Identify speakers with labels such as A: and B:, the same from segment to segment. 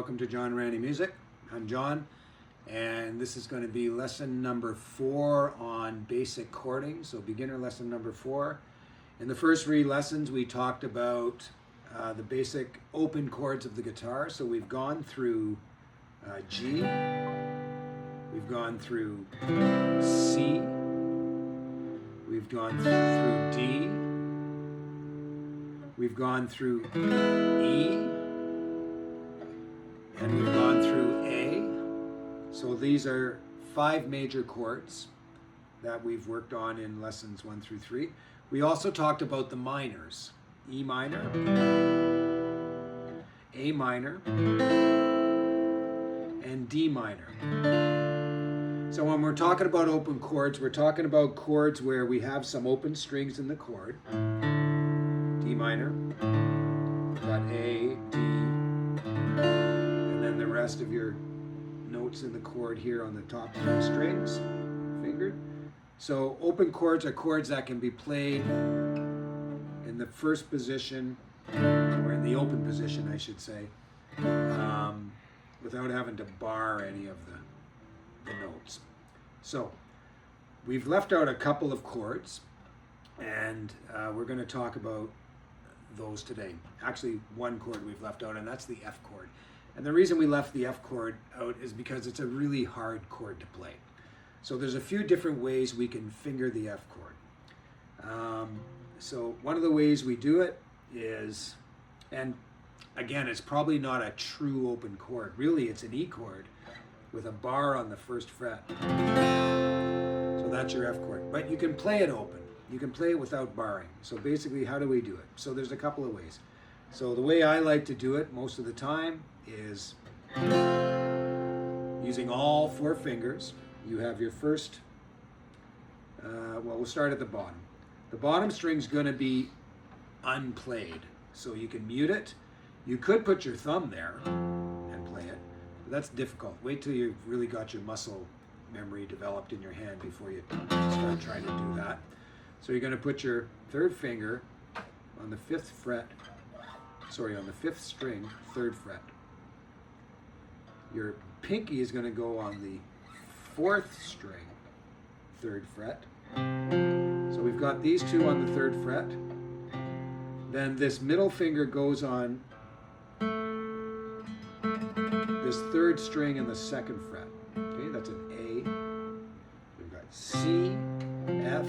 A: welcome to John Ranney Music. I'm John, and this is going to be lesson number 4 on basic chording, so beginner lesson number 4. In the first 3 lessons we talked about the basic open chords of the guitar, so we've gone through G, we've gone through C, we've gone through D, we've gone through E, and we've gone through A. So these are 5 major chords that we've worked on in lessons 1 through 3. We also talked about the minors: E minor, A minor, and D minor. So when we're talking about open chords, we're talking about chords where we have some open strings in the chord. D minor, we've got A, D, and then the rest of your notes in the chord here on the top 3 strings, fingered. So open chords are chords that can be played in the first position, or in the open position I should say, without having to bar any of the notes. So we've left out a couple of chords, and we're going to talk about those today. Actually, one chord we've left out, and that's the F chord. And the reason we left the F chord out is because it's a really hard chord to play. So there's a few different ways we can finger the F chord. So one of the ways we do it is, and again, it's probably not a true open chord. Really, it's an E chord with a bar on the 1st fret. So that's your F chord. But you can play it open. You can play it without barring. So basically, how do we do it? So there's a couple of ways. So the way I like to do it most of the time is using all 4 fingers. You have your first, well, we'll start at the bottom. The bottom string's going to be unplayed, so you can mute it. You could put your thumb there and play it, but that's difficult. Wait till you've really got your muscle memory developed in your hand before you start trying to do that. So you're going to put your 3rd finger on the 5th fret, on the 5th string, 3rd fret. Your pinky is going to go on the 4th string, 3rd fret. So we've got these 2 on the 3rd fret. Then this middle finger goes on this 3rd string in the 2nd fret. Okay, that's an A. We've got C, F,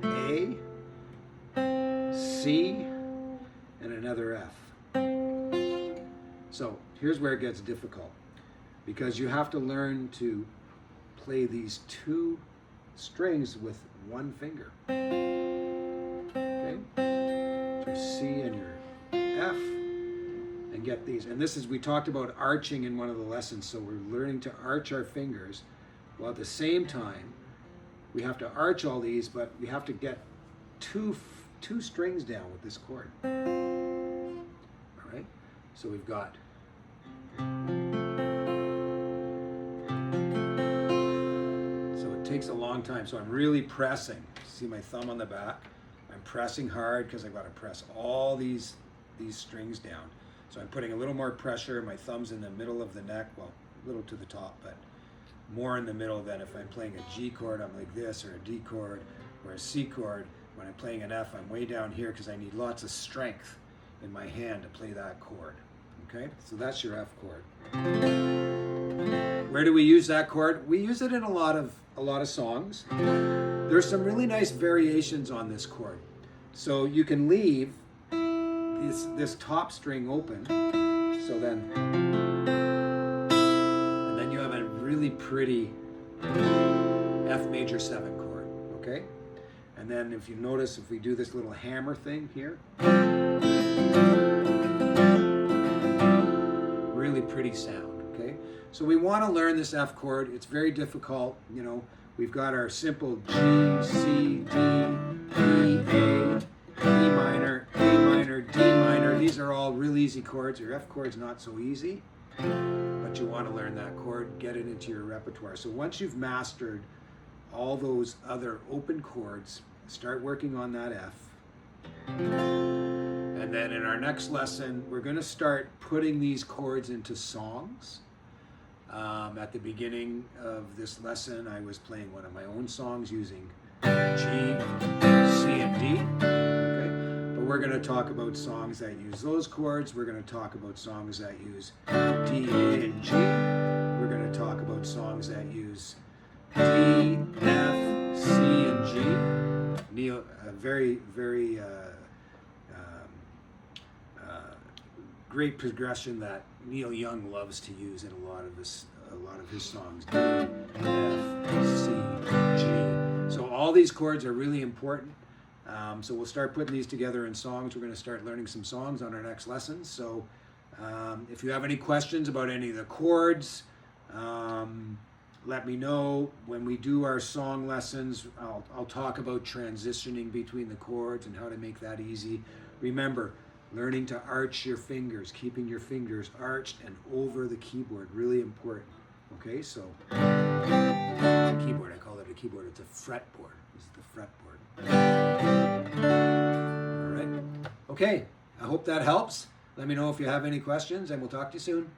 A: A, C, and another F. So here's where it gets difficult, because you have to learn to play these 2 strings with 1 finger. Okay? Your C and your F, and get these. And this is, we talked about arching in one of the lessons, so we're learning to arch our fingers, while at the same time we have to arch all these, but we have to get two strings down with this chord. All right? So we've got takes a long time, so I'm really pressing. See my thumb on the back? I'm pressing hard because I've got to press all these strings down. So I'm putting a little more pressure. My thumb's in the middle of the neck, well, a little to the top, but more in the middle than if I'm playing a G chord, I'm like this, or a D chord, or a C chord. When I'm playing an F, I'm way down here because I need lots of strength in my hand to play that chord. Okay, so that's your F chord. Where do we use that chord? We use it in a lot of songs. There's some really nice variations on this chord. So you can leave this top string open, so then, and then you have a really pretty F major 7 chord, okay? And then if you notice, if we do this little hammer thing here, really pretty sound, okay? So we want to learn this F chord. It's very difficult, you know. We've got our simple G, C, D, E, A, E minor, D minor. These are all real easy chords. Your F chord's not so easy, but you want to learn that chord, get it into your repertoire. So once you've mastered all those other open chords, start working on that F. And And then in our next lesson, we're going to start putting these chords into songs. At the beginning of this lesson, I was playing one of my own songs using G, C, and D. Okay? But we're going to talk about songs that use those chords. We're going to talk about songs that use D, A, and G. We're going to talk about songs that use D, F, C, and G. Neil, very, very great progression that Neil Young loves to use in a lot of his songs. D, F, C, G. So all these chords are really important. So we'll start putting these together in songs. We're going to start learning some songs on our next lesson. So if you have any questions about any of the chords, let me know. When we do our song lessons, I'll talk about transitioning between the chords and how to make that easy. Remember, learning to arch your fingers, keeping your fingers arched and over the keyboard, really important. Okay, so keyboard, I call it a keyboard, it's a fretboard. This is the fretboard. All right, okay, I hope that helps. Let me know if you have any questions and we'll talk to you soon.